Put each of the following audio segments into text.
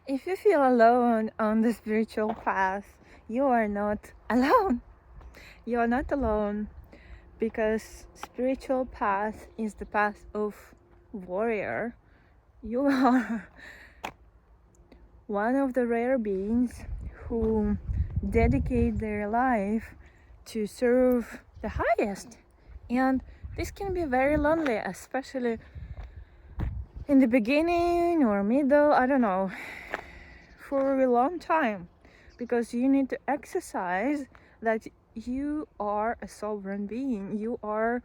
If you feel alone on the spiritual path, you are not alone. You are not alone, because spiritual path is the path of warrior. You are one of the rare beings who dedicate their life to serve the highest. And this can be very lonely, especially in the beginning or middle, I don't know, for a long time, because you need to exercise that you are a sovereign being, you are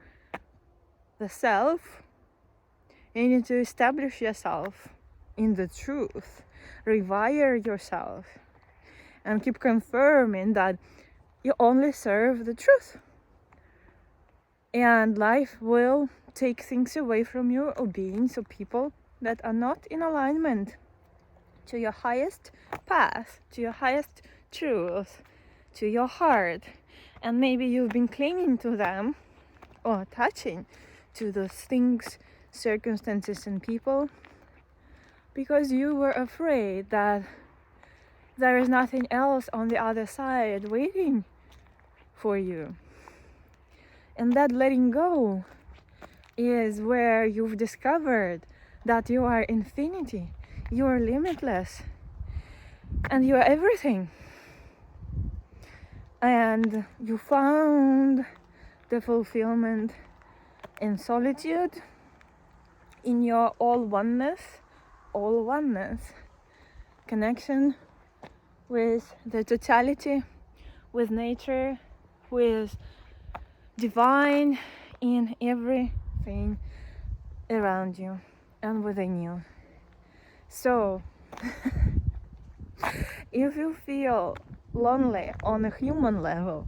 the self. You need to establish yourself in the truth, revere yourself, and keep confirming that you only serve the truth. And life will take things away from you, or beings or people that are not in alignment to your highest path, to your highest truth, to your heart. And maybe you've been clinging to them or attaching to those things, circumstances, and people because you were afraid that there is nothing else on the other side waiting for you. And that letting go is where you've discovered that you are infinity, you are limitless, and you are everything. And you found the fulfillment in solitude, in your all oneness, connection with the totality, with nature, with divine in everything around you and within you. So if you feel lonely on a human level,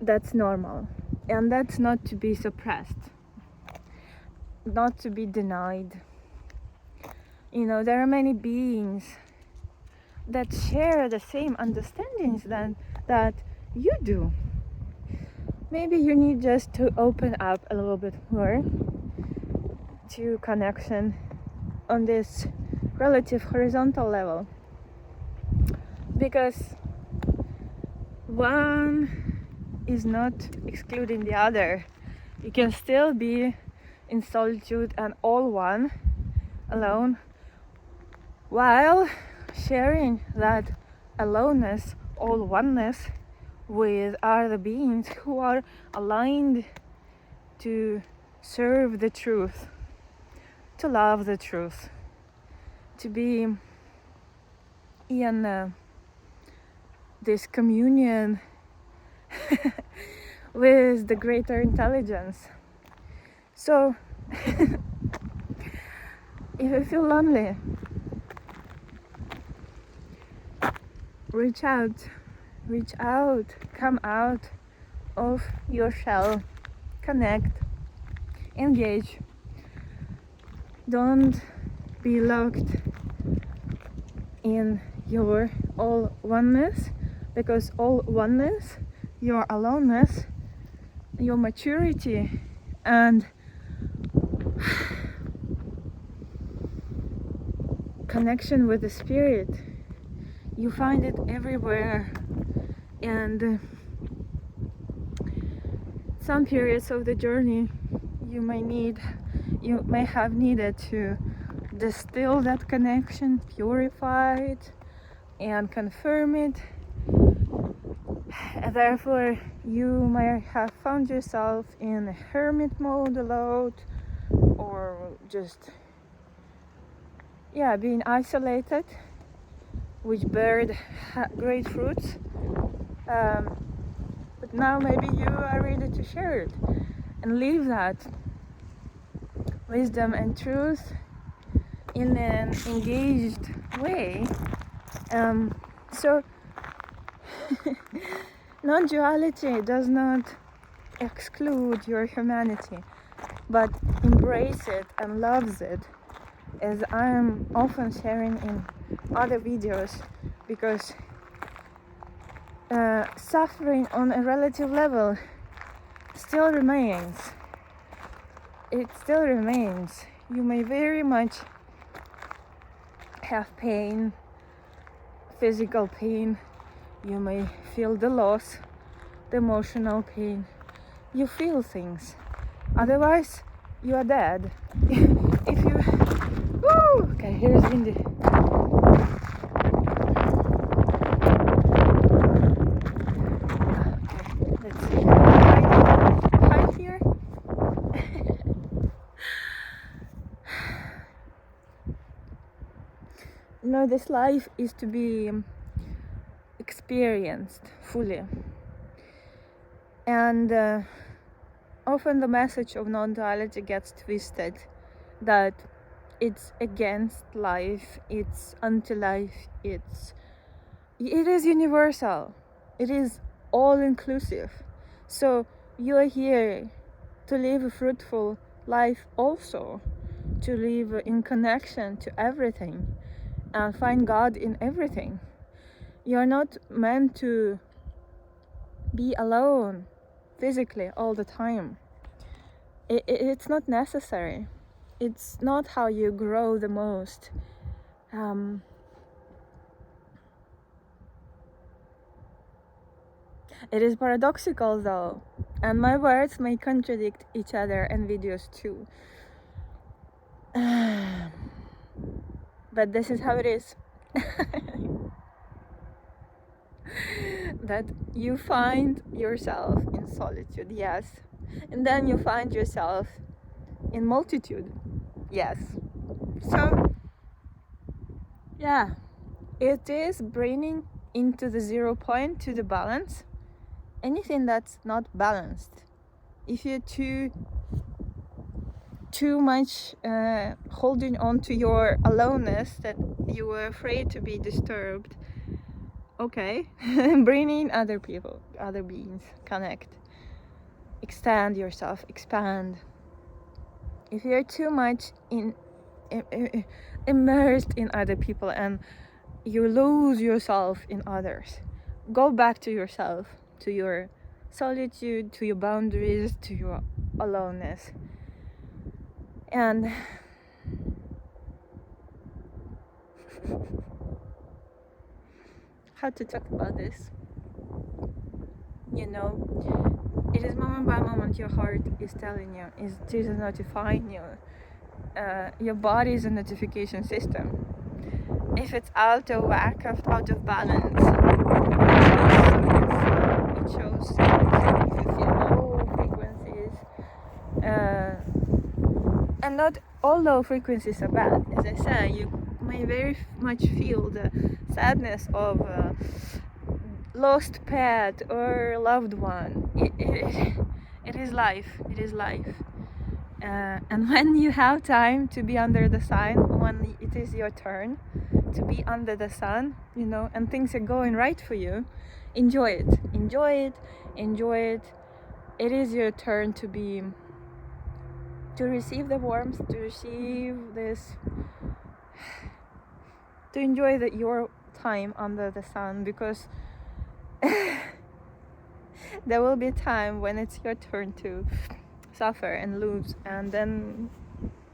that's normal, and that's not to be suppressed, not to be denied. You know, there are many beings that share the same understandings that you do. Maybe you need just to open up a little bit more to connection on this relative horizontal level, because one is not excluding the other. You can still be in solitude and all one, alone, while sharing that aloneness, all oneness, with other beings who are aligned to serve the truth, to love the truth, to be in this communion with the greater intelligence. So if you feel lonely, reach out, come out of your shell, connect, engage. Don't be locked in your all oneness, because all oneness, your aloneness, your maturity, and connection with the spirit, you find it everywhere. And some periods of the journey you may have needed to distill that connection, purify it, and confirm it. And therefore you might have found yourself in a hermit mode a lot, or just being isolated, which beared great fruits. But now maybe you are ready to share it and live that wisdom and truth in an engaged way. So non-duality does not exclude your humanity, but embrace it and loves it, as I am often sharing in other videos, because suffering on a relative level still remains. It still remains. You may very much have pain, physical pain, you may feel the loss, the emotional pain. You feel things. Otherwise, you are dead. If you... Woo! Okay, here's Windy. Okay, let's see. Hide here. No, this life is to be experienced fully. And often the message of non-duality gets twisted, that it's against life, it's anti-life, it is universal, it is all-inclusive. So you are here to live a fruitful life also, to live in connection to everything and find God in everything. You're not meant to be alone physically all the time. It's not necessary. It's not how you grow the most. It is paradoxical though, and my words may contradict each other and videos too. But this is how it is. That you find yourself in solitude, yes, and then you find yourself in multitude, yes. So yeah, it is bringing into the 0 point, to the balance, anything that's not balanced. If you're too much holding on to your aloneness, that you were afraid to be disturbed, okay, bring in other people, other beings, connect, extend yourself, expand. If you're too much immersed in other people and you lose yourself in others, go back to yourself, to your solitude, to your boundaries, to your aloneness. And how to talk about this? You know, it is moment by moment your heart is telling you, is Jesus notifying you. Your body is a notification system. If it's out of whack, out of balance, it shows signs. If you feel low frequencies, and not all low frequencies are bad. As I say, you may very much feel the sadness of a lost pet or loved one. It is life. It is life. And when you have time to be under the sun, when it is your turn to be under the sun, you know, and things are going right for you, enjoy it. Enjoy it. Enjoy it. It is your turn to be, to receive the warmth, to receive this, to enjoy your time under the sun, because there will be a time when it's your turn to suffer and lose, and then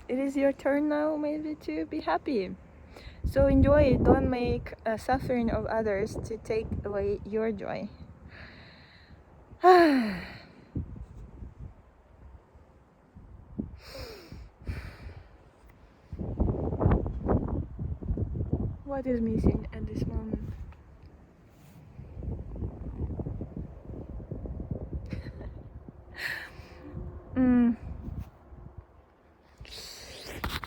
it is your turn now maybe to be happy. So enjoy it. Don't make suffering of others to take away your joy. What is missing at this moment?